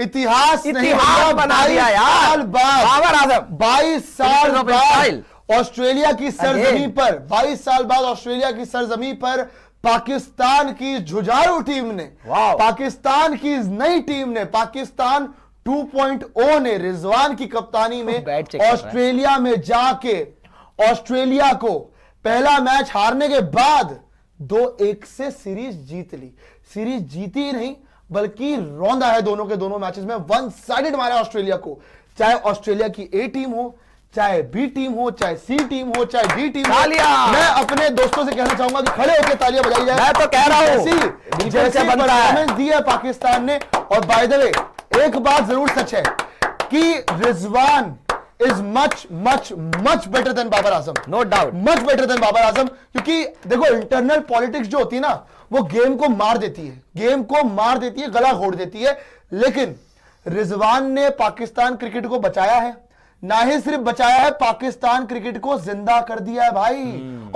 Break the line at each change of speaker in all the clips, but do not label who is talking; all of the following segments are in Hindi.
इतिहास
बना दिया यार। बाबर आजम
22 साल बाद ऑस्ट्रेलिया की सरजमी पर 22 साल बाद ऑस्ट्रेलिया की सरजमी पर पाकिस्तान की जुझारू टीम ने, पाकिस्तान की नई टीम ने, पाकिस्तान 2.0 ने रिजवान की कप्तानी में ऑस्ट्रेलिया में जाके ऑस्ट्रेलिया को पहला मैच हारने के बाद 2-1 से सीरीज जीत ली। सीरीज जीती ही नहीं बल्कि रौंदा है दोनों के दोनों मैचेस में, वन साइडेड मारा ऑस्ट्रेलिया को। चाहे ऑस्ट्रेलिया की ए टीम हो, चाहे बी टीम हो, चाहे सी टीम हो, चाहे डी टीम हो। मैं अपने दोस्तों से कहना चाहूंगा कि खड़े होकर तालियां बजाई जाए।
मैं तो कह रहा हूं
जैसे परफॉर्मेंस दी है पाकिस्तान ने। और बाय द वे एक बात जरूर सच है कि Rizwan is much much much better than Babar Azam,
no doubt,
much better than Babar Azam. क्योंकि देखो इंटरनल पॉलिटिक्स जो होती है ना, वो गेम को मार देती है, गेम को मार देती है, गला घोट देती है। लेकिन रिजवान ने पाकिस्तान क्रिकेट को बचाया है, ना ही सिर्फ बचाया है, पाकिस्तान क्रिकेट को जिंदा कर दिया है भाई।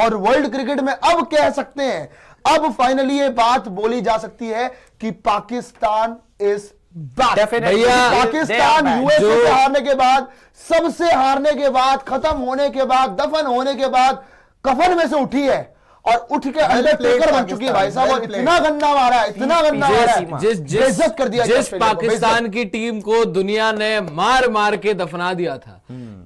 और वर्ल्ड क्रिकेट में अब कह सकते हैं, अब फाइनली ये बात बोली जा सकती है कि पाकिस्तान इज पाकिस्तान यूएसए से हारने के बाद, सबसे हारने के बाद, खत्म होने के बाद, दफन होने के बाद कफन में से उठी है और उठ के अंडरटेकर बन चुकी है भाई साहब। और इतना गंदा मारा है, इतना गंदा मारा है, बेइज्जत कर दिया।
जिस पाकिस्तान की टीम को दुनिया ने मार मार के दफना दिया था,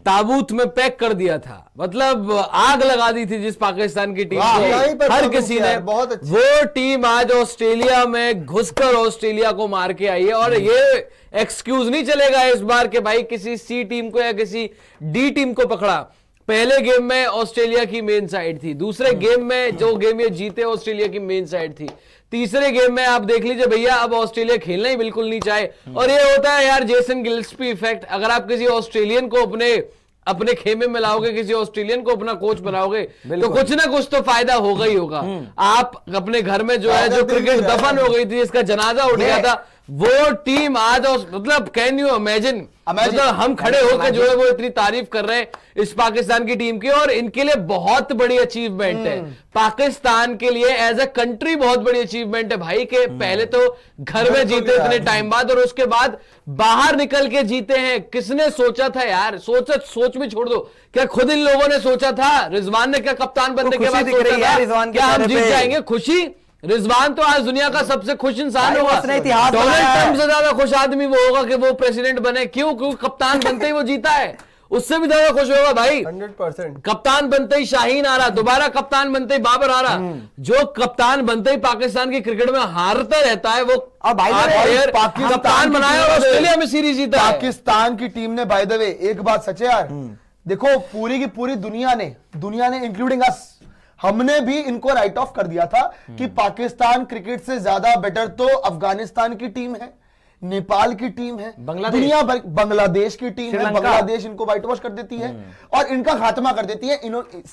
ताबूत में पैक कर दिया था, मतलब आग लगा दी थी जिस पाकिस्तान की टीम को हर किसी ने, वो टीम आज ऑस्ट्रेलिया में घुसकर ऑस्ट्रेलिया को मार के आई है। और ये एक्सक्यूज नहीं चलेगा इस बार के भाई किसी सी टीम को या किसी डी टीम को पकड़ा। पहले गेम में ऑस्ट्रेलिया की मेन साइड थी, दूसरे गेम में जो गेम ये जीते ऑस्ट्रेलिया की मेन साइड थी, तीसरे गेम में आप देख लीजिए भैया अब ऑस्ट्रेलिया खेलना ही बिल्कुल नहीं चाहे। और ये होता है यार जेसन गिल्स्पी इफेक्ट। अगर आप किसी ऑस्ट्रेलियन को अपने खेमे में लाओगे, किसी ऑस्ट्रेलियन को अपना कोच बनाओगे, तो कुछ ना कुछ तो फायदा होगा ही होगा। आप अपने घर में जो है, जो क्रिकेट दफन हो गई थी, इसका जनाजा उठ गया था, वो टीम आज मतलब कैन यू इमेजिन, मतलब हम खड़े होकर जो है वो इतनी तारीफ कर रहे हैं इस पाकिस्तान की टीम की। और इनके लिए बहुत बड़ी अचीवमेंट है, पाकिस्तान के लिए एज अ कंट्री बहुत बड़ी अचीवमेंट है भाई के पहले तो घर में जीते इतने टाइम बाद और उसके बाद बाहर निकल के जीते हैं। किसने सोचा था यार, सोच भी छोड़ दो, क्या खुद इन लोगों ने सोचा था? रिजवान ने क्या कप्तान बनने के बाद सोचा था क्या हम जीत जाएंगे? खुशी, रिजवान तो आज दुनिया का सबसे खुश इंसान होगा, डोनाल्ड ट्रंप से ज्यादा खुश आदमी वो होगा कि वो प्रेसिडेंट बने। क्यों? क्योंकि कप्तान बनते ही वो जीता है, उससे भी ज्यादा खुश होगा भाई।
100%
कप्तान बनते ही शाहीन आ रहा, दोबारा कप्तान बनते ही बाबर आ रहा। जो कप्तान बनते ही पाकिस्तान की क्रिकेट में हारता रहता है वो कप्तान बनाया और ऑस्ट्रेलिया में सीरीज जीता।
पाकिस्तान की टीम ने बाय द वे एक बात सच है यार, देखो पूरी की पूरी दुनिया ने इंक्लूडिंग अस, हमने भी इनको राइट ऑफ कर दिया था कि पाकिस्तान क्रिकेट से ज्यादा बेटर तो अफगानिस्तान की टीम है, नेपाल की टीम है, दुनिया भर, बांग्लादेश की टीम है। बांग्लादेश इनको व्हाइट वॉश कर देती है और इनका खात्मा कर देती है।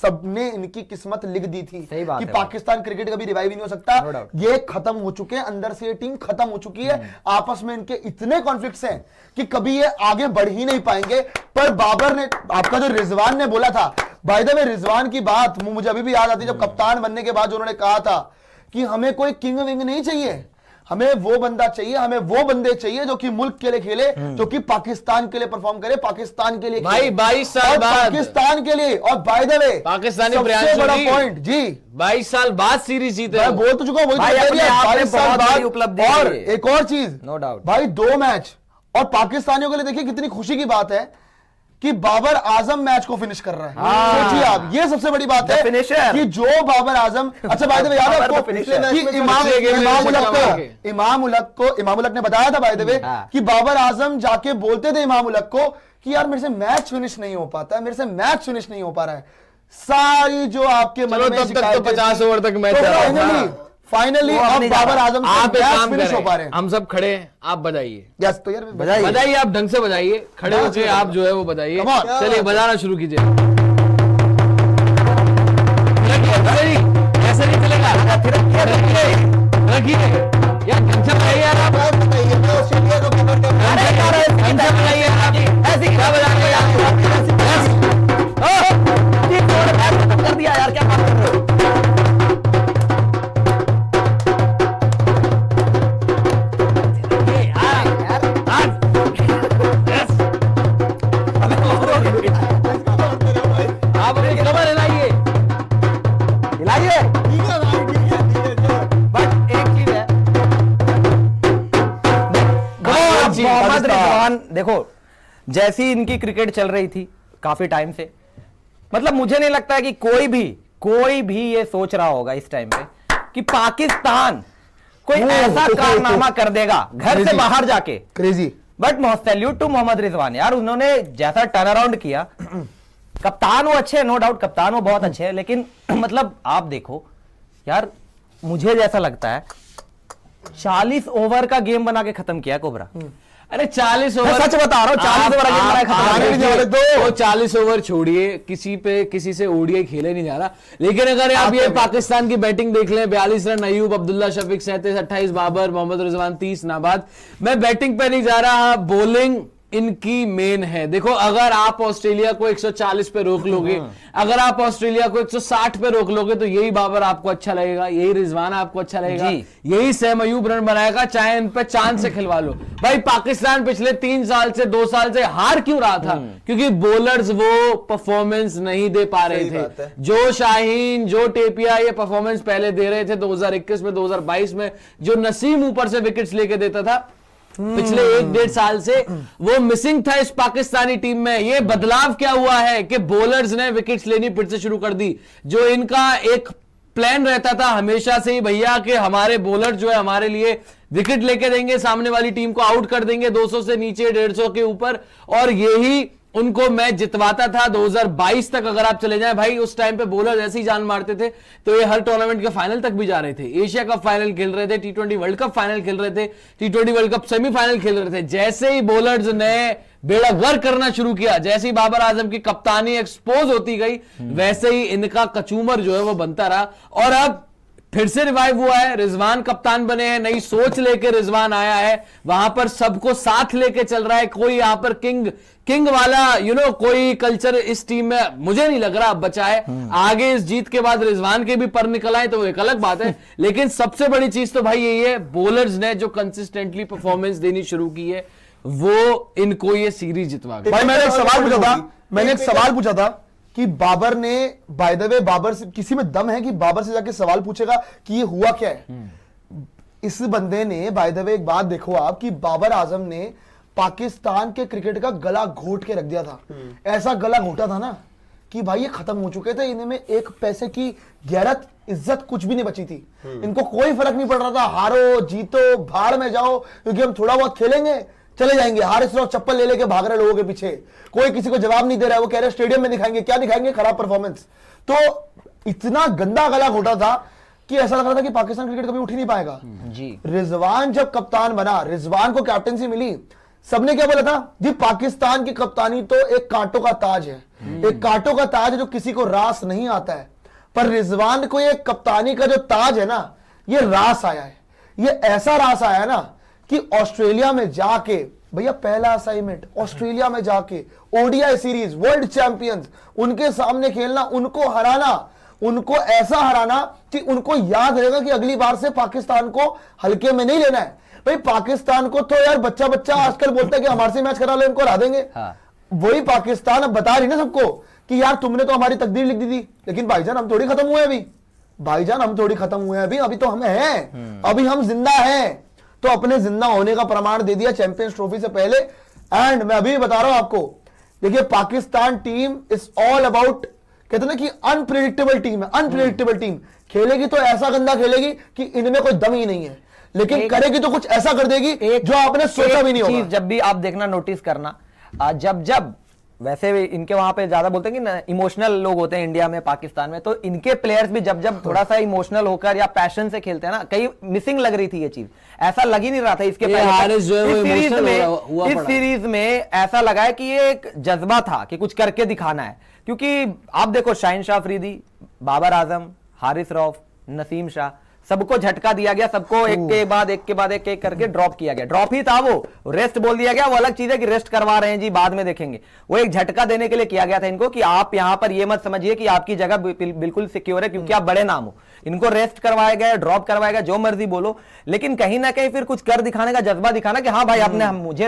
सबने इनकी किस्मत लिख दी थी कि पाकिस्तान क्रिकेट कभी रिवाइव नहीं हो सकता। ये खत्म हो चुके हैं, अंदर से ये टीम खत्म हो चुकी है। आपस में इनके इतने कॉन्फ्लिक्ट्स हैं कि कभी ये आगे बढ़ ही नहीं पाएंगे। पर बाबर ने, आपका जो रिजवान ने बोला था, बाय द वे रिजवान की बात मुझे अभी भी याद आती है जब कप्तान बनने के बाद उन्होंने कहा था कि हमें कोई किंग विंग नहीं चाहिए, हमें वो बंदा चाहिए, हमें वो बंदे चाहिए जो कि मुल्क के लिए खेले, जो कि पाकिस्तान के लिए परफॉर्म करे, पाकिस्तान के लिए
भाई 22 साल बाद
पाकिस्तान के लिए। और बाय द वे
पाकिस्तानी
सबसे बड़ा पॉइंट जी
22 साल बाद सीरीज जीते।
मैं बोल तो चुका हूं, 22 साल बाद। और एक और चीज,
नो डाउट
भाई 2 मैच, और पाकिस्तानियों के लिए देखिए कितनी खुशी की बात है कि बाबर आजम मैच को फिनिश कर रहा है। सोचिए आप, ये सबसे बड़ी बात है कि जो बाबर आजम, अच्छा बाय द वे याद है आपको कि इमाम उलक ने बताया था बाय द वे कि बाबर आजम जाके बोलते थे इमाम उलक को कि यार मेरे से मैच फिनिश नहीं हो पाता है, मेरे से मैच फिनिश नहीं हो पा रहा है। सारी जो आपके मन में
तब तक तो 50 ओवर तक मैच
फाइनली अब बाबर आजम
आप
फिनिश हो पा रहे हैं।
हम सब खड़े हैं, आप बजाइए।
यस तो यार
बजाइए, आप ढंग से बजाइए, खड़े होकर आप जो है वो बजाइए। चलिए बजाना शुरू कीजिए। ऐसे नहीं चलेगा, रखिए यार, ढंग से बजाइए यार, आप ऐसे क्या बजाएंगे
कर दिया यार, क्या बात कर रहे हो? जैसी इनकी क्रिकेट चल रही थी काफी टाइम से, मतलब मुझे नहीं लगता है कि कोई भी ये सोच रहा होगा इस टाइम पे कि पाकिस्तान कोई ऐसा कारनामा कर देगा घर से बाहर जाके,
crazy.
But salute to Mohammad Rizwan यार, उन्होंने जैसा टर्न अराउंड किया। कप्तान वो अच्छे हैं, नो डाउट कप्तान वो बहुत अच्छे हैं, लेकिन मतलब आप देखो यार, मुझे जैसा लगता है 40 ओवर का गेम बना के खत्म किया कोबरा।
अरे 40
मैं
ओवर,
सच बता रहा हूँ, 40 ओवर गेम बना के खत्म
आने भी नहीं वाले
किया।
वो 40 ओवर छोड़िए, किसी से ओडीआई खेले नहीं जा रहा, लेकिन अगर आप ये पाकिस्तान की बैटिंग देख लें, 42 रन अयूब, अब्दुल्ला शफीक 37, 28 बाबर, मोहम्मद रिजवान 30 नाबाद। मैं बैटिंग पे नहीं जा रहा, बॉलिंग इनकी मेन है। देखो, अगर आप ऑस्ट्रेलिया को 140 पे रोक लोगे, अगर आप ऑस्ट्रेलिया को 160 पे रोक लोगे, तो यही बाबर आपको अच्छा लगेगा, यही रिजवान आपको अच्छा लगेगा, यही सैम अयूब रन बनाएगा, चाहे इन पे चांद से खिलवा लो। भाई पाकिस्तान पिछले 3 साल से 2 साल से हार क्यों रहा था? क्योंकि बॉलर्स वो परफॉर्मेंस नहीं दे पा रहे थे। जो शाहीन, जो टेपिया ये परफॉर्मेंस पहले दे रहे थे 2021 में, 2022 में, जो नसीम ऊपर से विकेट्स लेके देता था, पिछले 1-1.5 साल से वो मिसिंग था इस पाकिस्तानी टीम में। ये बदलाव क्या हुआ है कि बॉलर्स ने विकेट्स लेनी फिर से शुरू कर दी। जो इनका एक प्लान रहता था हमेशा से ही भैया कि हमारे बॉलर जो है हमारे लिए विकेट लेके देंगे, सामने वाली टीम को आउट कर देंगे 200 से नीचे, 150 के ऊपर, और यही उनको मैच जितवाता था। 2022 तक अगर आप चले जाएं भाई, उस टाइम पे बॉलर ऐसे ही जान मारते थे तो ये हर टूर्नामेंट के फाइनल तक भी जा रहे थे, एशिया कप फाइनल खेल रहे थे, T20 वर्ल्ड कप फाइनल खेल रहे थे, T20 वर्ल्ड कप सेमीफाइनल खेल रहे थे। जैसे ही बॉलर्स ने बेड़ा गर्क करना शुरू किया, जैसे ही बाबर आजम की कप्तानी एक्सपोज होती गई, वैसे ही इनका कचूमर जो है वो बनता रहा। और अब फिर से रिवाइव हुआ है, रिजवान कप्तान बने हैं, नई सोच लेके रिजवान आया है, वहां पर सबको साथ लेके चल रहा है। कोई यहां पर किंग वाला कोई कल्चर इस टीम में मुझे नहीं लग रहा अब बचा है। आगे इस जीत के बाद रिजवान के भी पर निकल आए तो एक अलग बात है, लेकिन सबसे बड़ी चीज तो भाई यही है, बॉलर्स ने जो कंसिस्टेंटली परफॉर्मेंस देनी शुरू की है, वो इनको ये सीरीज जितवा गई।
भाई मैंने एक सवाल पूछा था कि बाबर ने, बाय द वे, बाबर से किसी में दम है कि बाबर से जाके सवाल पूछेगा कि ये हुआ क्या है? इस बंदे ने, बाय द वे, एक बात देखो आप कि बाबर आजम ने पाकिस्तान के क्रिकेट का गला घोट के रख दिया था। ऐसा गला घोटा था ना कि भाई ये खत्म हो चुके थे, इनमें एक पैसे की गैरत, इज्जत कुछ भी नहीं बची थी। इनको कोई फर्क नहीं पड़ रहा था, हारो जीतो भाड़ में जाओ, क्योंकि हम थोड़ा बहुत खेलेंगे चले जाएंगे। हारिस रॉफ चप्पल ले लेके भाग रहे लोगों के पीछे, कोई किसी को जवाब नहीं दे रहा है, वो कह रहे स्टेडियम में दिखाएंगे, क्या दिखाएंगे? खराब परफॉर्मेंस। तो इतना गंदा गला घोटा था कि ऐसा लग रहा था कि पाकिस्तान क्रिकेट कभी उठ ही नहीं पाएगा जी। रिजवान जब कप्तान बना, रिजवान को कैप्टनसी मिली, सबने क्या बोला था जी, पाकिस्तान की कप्तानी तो एक कांटों का ताज है, एक कांटों का ताज है जो किसी को रास नहीं आता है। पर रिजवान को ये कप्तानी का जो ताज है ना, ये रास आया है। ये ऐसा रास आया है ना कि ऑस्ट्रेलिया में जाके, भैया पहला असाइनमेंट ऑस्ट्रेलिया में जाके, ओडीआई सीरीज, वर्ल्ड चैंपियंस, उनके सामने खेलना, उनको हराना, उनको ऐसा हराना कि उनको याद रहेगा कि अगली बार से पाकिस्तान को हल्के में नहीं लेना है। भाई पाकिस्तान को तो यार बच्चा आजकल बोलता है कि हमारे से मैच करा लो, इनको हरा देंगे। वही पाकिस्तान अब बता रही ना सबको कि यार तुमने तो हमारी तकदीर लिख दी थी, लेकिन भाईजान हम थोड़ी खत्म हुए अभी, भाईजान हम थोड़ी खत्म हुए अभी, अभी तो हम हैं, अभी हम जिंदा हैं। तो अपने जिंदा होने का प्रमाण दे दिया चैंपियंस ट्रॉफी से पहले। एंड मैं अभी बता रहा हूं आपको, देखिए Pakistan team is all about, कहते ना कि अनप्रेडिक्टेबल टीम है, अनप्रेडिक्टेबल टीम। खेलेगी तो ऐसा गंदा खेलेगी कि इनमें कोई दम ही नहीं है, लेकिन करेगी तो कुछ ऐसा कर देगी जो आपने सोचा भी नहीं होगा।
जब भी आप देखना, नोटिस करना, जब वैसे भी इनके वहां पे ज्यादा बोलते हैं कि इमोशनल लोग होते हैं इंडिया में, पाकिस्तान में, तो इनके प्लेयर्स भी जब थोड़ा सा इमोशनल होकर या पैशन से खेलते हैं ना, कहीं मिसिंग लग रही थी ये चीज, ऐसा लग ही नहीं रहा था इसके पहले। इस सीरीज में ऐसा लगा है कि ये एक जज्बा था कि कुछ करके दिखाना है, क्योंकि आप देखो शाहीन शाह अफरीदी, बाबर आजम, हारिस रऊफ, नसीम शाह, सबको झटका दिया गया, सबको एक के बाद एक करके ड्रॉप किया गया। ड्रॉप ही था वो, रेस्ट बोल दिया गया, वो अलग चीज है कि रेस्ट करवा रहे हैं जी, बाद में देखेंगे। वो एक झटका देने के लिए किया गया था इनको कि आप यहां पर ये मत समझिए कि आपकी जगह बिल्कुल सिक्योर है क्योंकि आप बड़े नाम हो, इनको रेस्ट करवाया गया, ड्रॉप करवाया गया, जो मर्जी बोलो, लेकिन कहीं ना कहीं फिर कुछ कर दिखाने का जज्बा दिखाना कि हाँ भाई आपने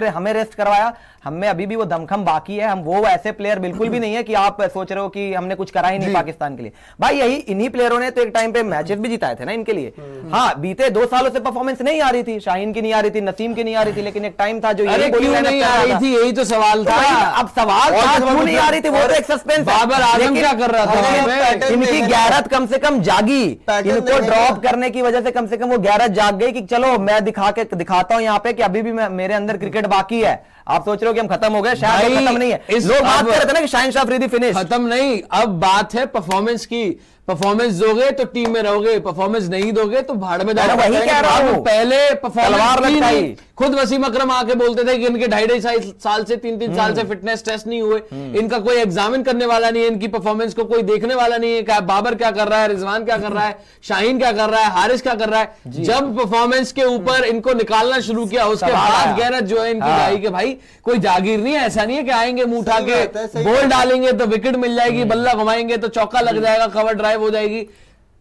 हमें रेस्ट करवाया, हमें अभी भी वो दमखम बाकी है, हम वो ऐसे प्लेयर बिल्कुल भी नहीं है कि आप सोच रहे हो कि हमने कुछ करा ही नहीं पाकिस्तान के लिए। भाई यही इन्हीं प्लेयरों ने तो एक टाइम पे मैचेस भी जिताए थे ना इनके लिए। हाँ बीते 2 सालों से परफॉर्मेंस नहीं आ रही थी, शाहीन की नहीं आ रही थी, नसीम की नहीं आ रही थी, लेकिन एक टाइम था जो
अरे क्यों नहीं आ रही थी, यही तो सवाल था।
अब सवाल था क्यों नहीं आ रही थी, वो तो एक सस्पेंस।
बाबर आजम क्या कर रहा था?
इनकी गैरत कम से कम जागी, इनको ड्रॉप करने की वजह से कम वो गैरत जाग गई कि चलो मैं दिखाता हूं यहाँ पे कि अभी भी मेरे अंदर क्रिकेट बाकी है। आप सोच रहे हो कि हम खत्म हो गए, शायद खत्म नहीं है। लोग बात कर रहे थे ना कि शाहीन शाह अफरीदी फिनिश,
खत्म नहीं, अब बात है परफॉर्मेंस की। परफॉर्मेंस दोगे तो टीम में रहोगे, परफॉर्मेंस नहीं दोगे तो भाड़ में जाओगे।
वही कह रहा हूं,
पहले परफॉर्मेंस
नहीं।
खुद वसीम अकरम आके बोलते थे कि इनके 2.5 साल से 3 साल से फिटनेस टेस्ट नहीं हुए, इनका कोई एग्जामिन करने वाला नहीं है, इनकी परफॉर्मेंस को कोई देखने वाला नहीं है। क्या बाबर क्या कर रहा है, रिजवान क्या कर रहा है, शाहीन क्या कर रहा है, हारिस क्या कर रहा है। जब परफॉर्मेंस के ऊपर इनको निकालना शुरू किया, उसके बाद गैरत जो है इनकी आई कि भाई कोई जागीर नहीं है, ऐसा नहीं है कि आएंगे मुंह उठा के बॉल डालेंगे तो विकेट मिल जाएगी, बल्ला घुमाएंगे तो चौका लग जाएगा, कवर ड्राइव हो जाएगी।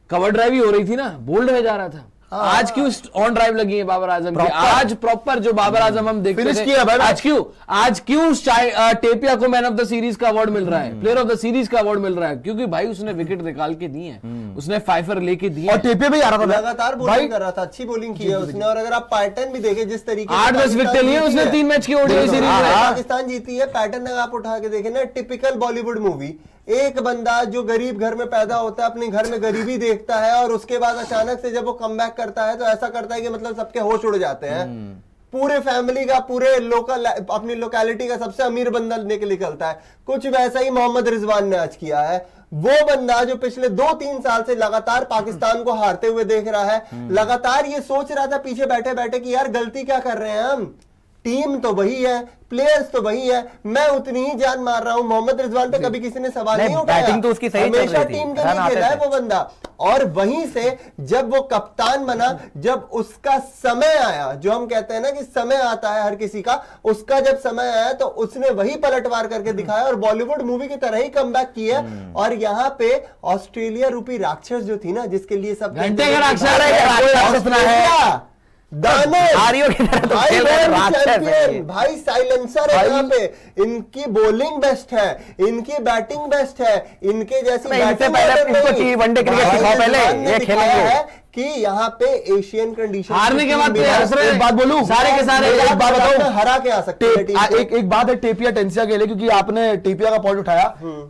कवर ड्राइव ही हो रही थी ना, बोल्ड हो जा रहा था। आज क्यों ऑन ड्राइव लगी है बाबर आजम की? आज प्रॉपर जो बाबर आजम हम देखते थे, आज क्यों टेपिया को मैन ऑफ द सीरीज का अवार्ड मिल रहा है, प्लेयर ऑफ द सीरीज का अवार्ड मिल रहा है? क्योंकि भाई उसने विकेट निकाल के दी है, उसने फाइफर लेके दी है,
और टेपिया भी आ रहा था,
लगातार बॉलिंग कर रहा था, अच्छी बॉलिंग की है उसने। और अगर आप पैटर्न भी देखें जिस तरीके
8-10 विकेट लिए उसने 3 मैच की ओडीआई सीरीज में,
पाकिस्तान जीती है। पैटर्न अगर आप उठा के देखें ना, टिपिकल बॉलीवुड मूवी, एक बंदा जो गरीब घर में पैदा होता है, अपने घर में गरीबी देखता है, और उसके बाद अचानक से जब वो कमबैक करता है तो ऐसा करता है कि मतलब सबके होश उड़ जाते हैं। पूरे फैमिली का, पूरे लोकल, अपनी लोकेलिटी का सबसे अमीर बंदा निकलता है। कुछ वैसा ही मोहम्मद रिजवान ने आज किया है। वो बंदा जो पिछले 2-3 साल से लगातार पाकिस्तान को हारते हुए देख रहा है, लगातार ये सोच रहा था पीछे बैठे बैठे कि यार गलती क्या कर रहे हैं हम, टीम तो वही है, प्लेयर्स तो वही है, मैं उतनी ही जान मार रहा हूं। मोहम्मद रिजवान पे कभी किसी ने सवाल नहीं उठाया,
बैटिंग तो उसकी सही चल रही थी,
हमेशा टीम के लिए खेला है वो बंदा। और वहीं से जब वो कप्तान बना, जब उसका समय आया, जो हम कहते हैं ना कि समय आता है हर किसी का, उसका जब समय आया तो उसने वही पलटवार करके दिखाया और बॉलीवुड मूवी की तरह ही कमबैक किया। और यहाँ पे ऑस्ट्रेलिया रूपी राक्षस जो थी ना, जिसके लिए सब
घंटे का राक्षस
है,
हारियों की तरह तो खेल रहे हैं,
चैंपियन भाई, साइलेंसर है यहाँ पे। इनकी बॉलिंग बेस्ट है, इनकी बैटिंग बेस्ट है, इनके जैसी
इनसे पहले इनको वनडे क्रिकेट सिखाओ, पहले ये खेलेंगे
कि यहाँ पे एशियन कंडीशन
हारने के बाद
एक बात बोलूं,
सारे के सारे
एक बात बताऊं,
हरा के आ सकते हैं।
एक बात है टेपिया टेंसिया के लिए, क्योंकि आपने टेपिया का पॉइंट उठाया।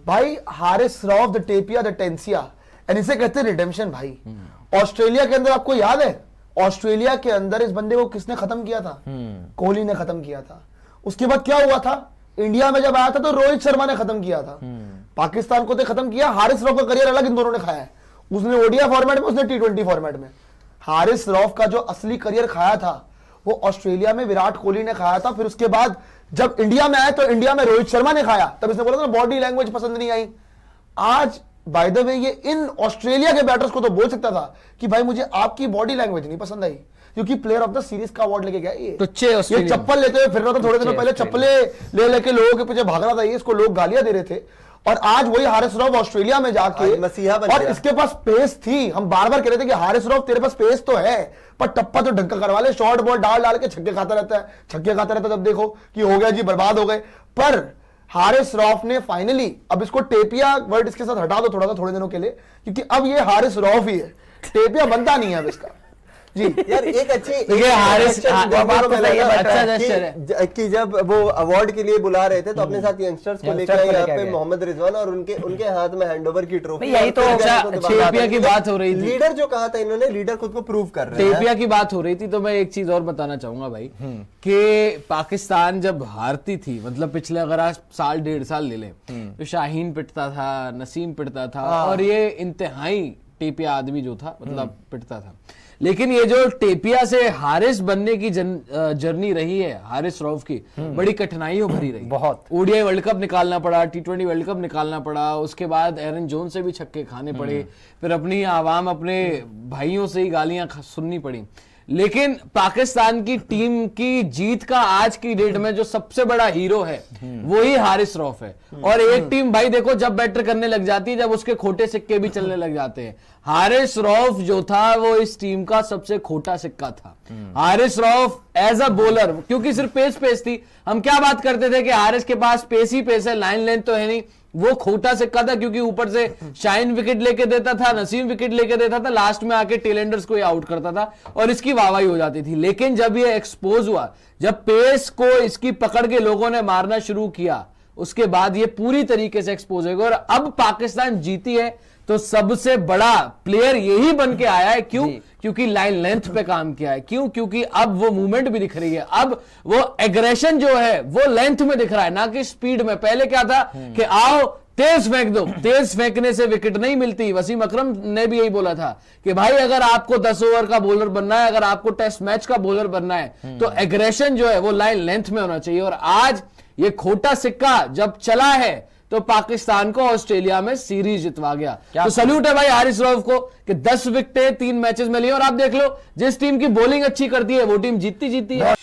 भाई हारिस रॉफ द टेपिया द टेंसिया, एंड इसे कहते हैं रिडेम्पशन। भाई ऑस्ट्रेलिया के अंदर आपको याद है, ऑस्ट्रेलिया के अंदर इस बंदे को किसने खत्म किया था? कोहली ने खत्म किया था। उसके बाद क्या हुआ था, इंडिया में जब आया था तो रोहित शर्मा ने खत्म किया था। पाकिस्तान को तो खत्म किया। हारिस रॉफ का करियर अलग इन दोनों ने खाया है, उसने ओडीआई फॉर्मेट में, उसने टी20 फॉर्मेट में। हारिस रॉफ का जो असली करियर खाया था वो ऑस्ट्रेलिया में विराट कोहली ने खाया था। फिर उसके बाद जब इंडिया में आया तो इंडिया में रोहित शर्मा ने खाया, तब इसने बोला था बॉडी लैंग्वेज पसंद नहीं आई। आज बाय द वे ये इन ऑस्ट्रेलिया के बैटर्स को तो बोल सकता था कि भाई मुझे आपकी बॉडी लैंग्वेज नहीं पसंद आई, क्योंकि प्लेयर ऑफ द सीरीज का अवार्ड लेके गया ये चप्पल लेते हुए फिर रहा था, थोड़े दिनों पहले चप्पलें ले लेके लोगों के पीछे भाग रहा था, ये इसको लोग गालियां दे रहे थे। और आज वही हारिस रॉफ ऑस्ट्रेलिया में जाके
मसीहा बन
और
गया।
इसके पास पेस थी। हम बार बार कह रहे थे कि हारिस रॉफ तेरे पास पेस तो है, पर टप्पा तो ढंग का करवा ले, शॉर्ट बॉल डाल डाल के छक्के खाता रहता है, तब देखो कि हो गया जी, बर्बाद हो गए। पर हारिस रॉफ ने फाइनली, अब इसको टेपिया वर्ड इसके साथ हटा दो थोड़े दिनों के लिए, क्योंकि अब ये हारिस रॉफ ही है, टेपिया बनता नहीं है अब इसका जी।
यार एक अच्छी
हारिस
कि जब वो अवार्ड के लिए बुला रहे थे तो अपने साथ यंगस्टर्स को लेकर यहाँ पे मोहम्मद रिजवान और उनके हाथ में हैंडओवर की ट्रॉफी।
यही तो
टेपिया की बात हो रही थी,
लीडर जो कहा था इन्होंने, लीडर खुद को प्रूव कर रहे हैं।
टेपिया की बात हो रही थी तो मैं एक चीज और बताना चाहूंगा भाई, कि पाकिस्तान जब हारती थी, मतलब पिछले अगर आज 1.5 साल ले लें, तो शाहीन पिटता था, नसीम पिटता था, और ये इंतहाई टेपिया आदमी जो था, मतलब पिटता था। लेकिन ये जो टेपिया से हारिस बनने की जर्नी रही है हारिस रॉफ की, बड़ी कठिनाइयों भरी रही।
बहुत
ओडीआई वर्ल्ड कप निकालना पड़ा, टी20 वर्ल्ड कप निकालना पड़ा, उसके बाद एरन जोन से भी छक्के खाने पड़े, फिर अपनी आवाम, अपने भाइयों से ही गालियां सुननी पड़ी। लेकिन पाकिस्तान की टीम की जीत का आज की डेट में जो सबसे बड़ा हीरो है वो ही हारिस रऊफ है। और एक टीम भाई देखो जब बैटर करने लग जाती है, जब उसके खोटे सिक्के भी चलने लग जाते हैं। हारिस रऊफ जो था वो इस टीम का सबसे खोटा सिक्का था। Haris Rauf as a bowler, क्योंकि सिर्फ पेस थी, हम क्या बात करते थे कि हारिस के पास पेस ही पेस है, लाइन लेंथ तो है नहीं, वो खोटा सिक्का था क्योंकि ऊपर से शाइन विकेट लेके देता था, नसीम विकेट लेके देता था, लास्ट में आके टेलेंडर्स को आउट करता था और इसकी वाहवाही हो जाती थी। लेकिन जब ये एक्सपोज हुआ, जब पेस को इसकी पकड़ के लोगों ने मारना शुरू किया, उसके बाद ये पूरी तरीके से एक्सपोज हो गया। और अब पाकिस्तान जीती है तो सबसे बड़ा प्लेयर यही बन के आया है। क्यों? क्योंकि लाइन लेंथ पे काम किया है। क्यों? क्योंकि अब वो मूवमेंट भी दिख रही है, अब वो एग्रेशन जो है वो लेंथ में दिख रहा है, ना कि स्पीड में। पहले क्या था कि आओ तेज फेंक दो, तेज फेंकने से विकेट नहीं मिलती। वसीम अकरम ने भी यही बोला था कि भाई अगर आपको 10 ओवर का बॉलर बनना है, अगर आपको टेस्ट मैच का बॉलर बनना है तो एग्रेशन जो है वो लाइन लेंथ में होना चाहिए। और आज ये खोटा सिक्का जब चला है तो पाकिस्तान को ऑस्ट्रेलिया में सीरीज जितवा गया। तो सल्यूट है भाई हारिस रऊफ को कि 10 विकेटें 3 मैचेस में ली। और आप देख लो जिस टीम की बॉलिंग अच्छी करती है वो टीम जीतती है।